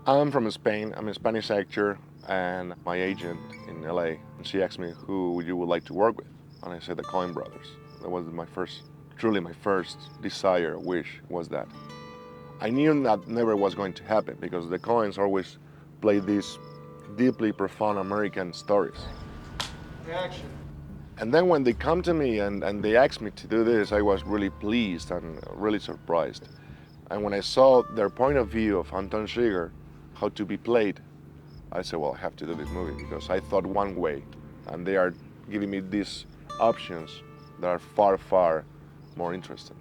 I'm from Spain. I'm a Spanish actor, and my agent in LA, she asked me who you would like to work with, and I said the Coen brothers. That was truly my first desire, wish was that. I knew that never was going to happen because the Coens always play these deeply profound American stories. Action. And then when they come to me and they asked me to do this, I was really pleased and really surprised. And when I saw their point of view of Anton Chigurh, how to be played, I said, well, I have to do this movie because I thought one way, and they are giving me these options that are far, far more interesting.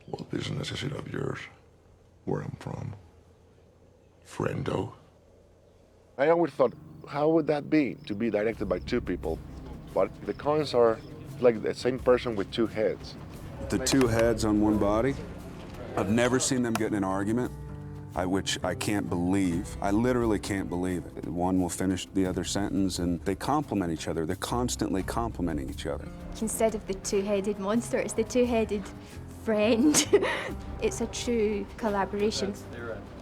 What business is it of yours? Where I'm from? Friendo? I always thought, how would that be to be directed by two people? But the Coens are like the same person with two heads. The two heads on one body. I've never seen them get in an argument, which I can't believe. I literally can't believe it. One will finish the other sentence, and they complement each other. They're constantly complimenting each other. Instead of the two-headed monster, it's the two-headed friend. It's a true collaboration,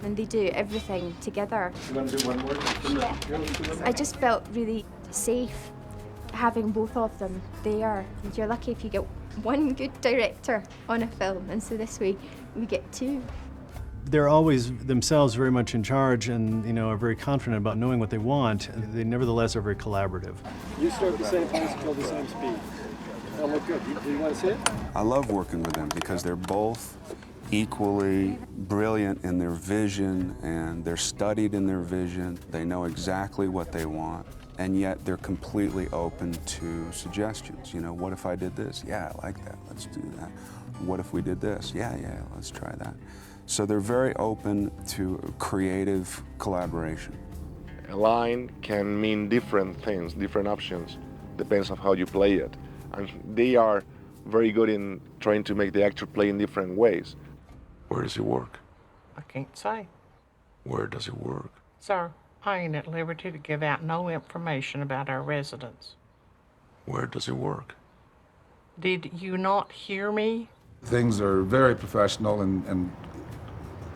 and they do everything together. You want to do one more? Yeah. I just felt really safe having both of them there. And you're lucky if you get one good director on a film, and so this way we get two. They're always themselves very much in charge and, are very confident about knowing what they want. They nevertheless are very collaborative. You start at the same place, go the same speed. That'll look good. Do you want to see it? I love working with them because they're both equally brilliant in their vision, and they're studied in their vision. They know exactly what they want, and yet they're completely open to suggestions. What if I did this? Yeah, I like that. Let's do that. What if we did this? Yeah, let's try that. So they're very open to creative collaboration. A line can mean different things, different options, depends on how you play it. And they are very good in trying to make the actor play in different ways. Where does he work? I can't say. Where does he work? Sir, I ain't at liberty to give out no information about our residents. Where does he work? Did you not hear me? Things are very professional and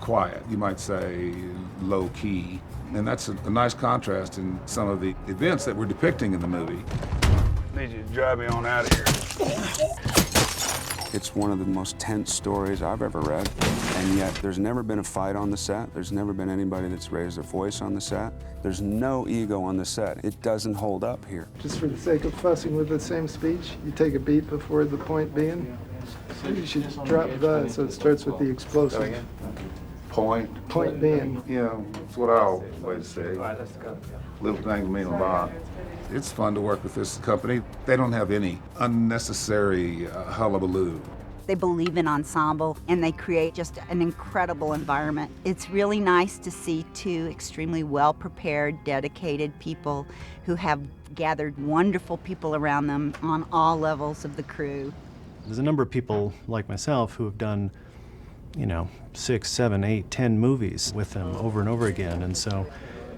quiet, you might say low key. And that's a nice contrast in some of the events that we're depicting in the movie. I need you to drive me on out of here. It's one of the most tense stories I've ever read, and yet there's never been a fight on the set. There's never been anybody that's raised their voice on the set. There's no ego on the set. It doesn't hold up here. Just for the sake of fussing with the same speech, you take a beat before the point being. So you should drop the so it starts with the explosive. Point being. Yeah, that's what I always say. Little things mean a lot. It's fun to work with this company. They don't have any unnecessary hullabaloo. They believe in ensemble, and they create just an incredible environment. It's really nice to see two extremely well-prepared, dedicated people who have gathered wonderful people around them on all levels of the crew. There's a number of people like myself who have done, 6, 7, 8, 10 movies with them over and over again, and so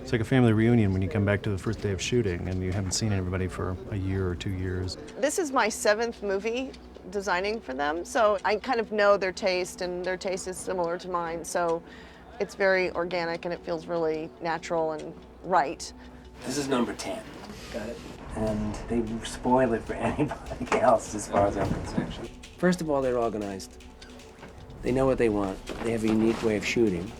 it's like a family reunion when you come back to the first day of shooting and you haven't seen everybody for a year or 2 years. This is my 7th movie designing for them, so I kind of know their taste, and their taste is similar to mine, so it's very organic and it feels really natural and right. This is number 10. Got it? And they spoil it for anybody else as far as I'm concerned. First of all, they're organized. They know what they want. They have a unique way of shooting,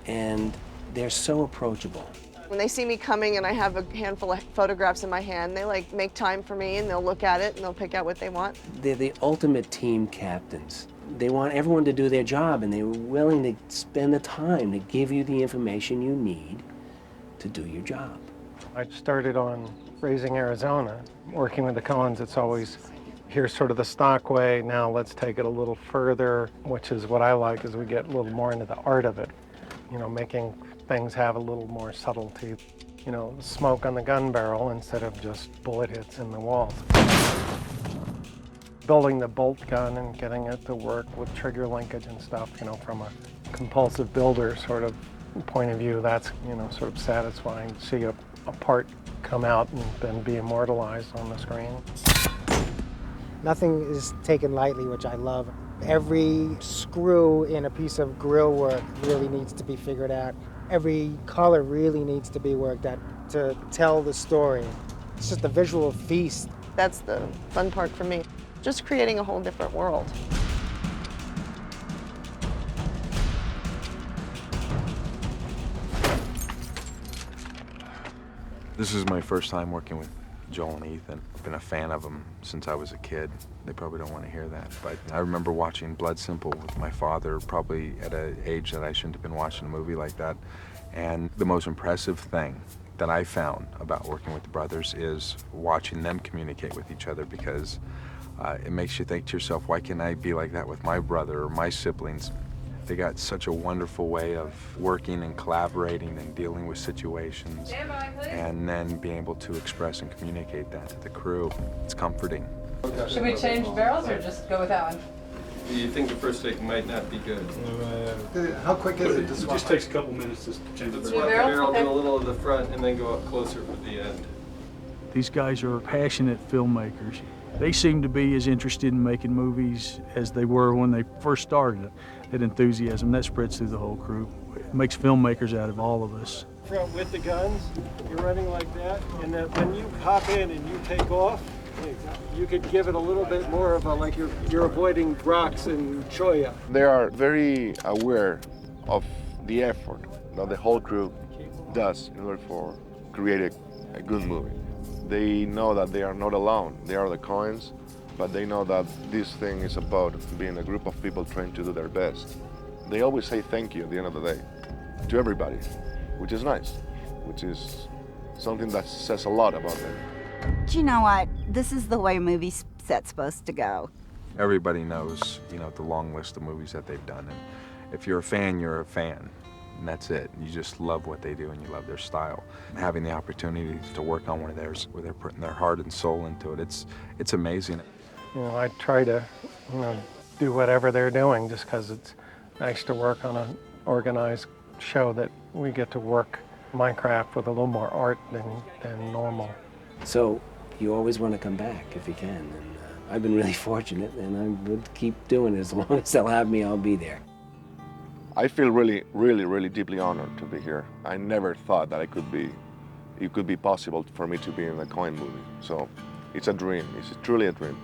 and they're so approachable. When they see me coming and I have a handful of photographs in my hand, they make time for me, and they'll look at it and they'll pick out what they want. They're the ultimate team captains. They want everyone to do their job, and they're willing to spend the time to give you the information you need to do your job. I started on Raising Arizona. Working with the Coens, it's always, here's sort of the stock way, now let's take it a little further, which is what I like, as we get a little more into the art of it. Making things have a little more subtlety. Smoke on the gun barrel instead of just bullet hits in the walls. Building the bolt gun and getting it to work with trigger linkage and stuff, from a compulsive builder sort of point of view, that's, sort of satisfying to see a part come out and then be immortalized on the screen. Nothing is taken lightly, which I love. Every screw in a piece of grill work really needs to be figured out Every color really needs to be worked at to tell the story. It's just a visual feast. That's the fun part for me, just creating a whole different world. This is my first time working with Joel and Ethan. I've been a fan of them since I was a kid. They probably don't want to hear that, but I remember watching Blood Simple with my father, probably at an age that I shouldn't have been watching a movie like that. And the most impressive thing that I found about working with the brothers is watching them communicate with each other, because it makes you think to yourself, why can't I be like that with my brother or my siblings? They got such a wonderful way of working and collaborating and dealing with situations, and then being able to express and communicate that to the crew. It's comforting. Should we change barrels or just go with that one? You think the first take might not be good? How quick is it to swap? It just takes a couple minutes to change the Swap the barrel in the middle of the front and then go up closer for the end. These guys are passionate filmmakers. They seem to be as interested in making movies as they were when they first started. That enthusiasm, that spreads through the whole crew. It makes filmmakers out of all of us. Front with the guns, you're running like that, and then when you hop in and you take off, you could give it a little bit more of a, like you're avoiding rocks and cholla. They are very aware of the effort that the whole crew does in order for create a good movie. They know that they are not alone. They are the Coens, but they know that this thing is about being a group of people trying to do their best. They always say thank you at the end of the day to everybody, which is nice, which is something that says a lot about them. Do you know what? This is the way movie set's supposed to go. Everybody knows, the long list of movies that they've done, and if you're a fan, you're a fan. And that's it. You just love what they do and you love their style. And having the opportunity to work on one of theirs where they're putting their heart and soul into it, it's amazing. I try to, do whatever they're doing just because it's nice to work on an organized show that we get to work my craft with a little more art than normal. So you always want to come back if you can. And I've been really fortunate, and I would keep doing it. As long as they'll have me, I'll be there. I feel really, really, really deeply honored to be here. I never thought that it could be possible for me to be in a Coen movie. So it's a dream. It's truly a dream.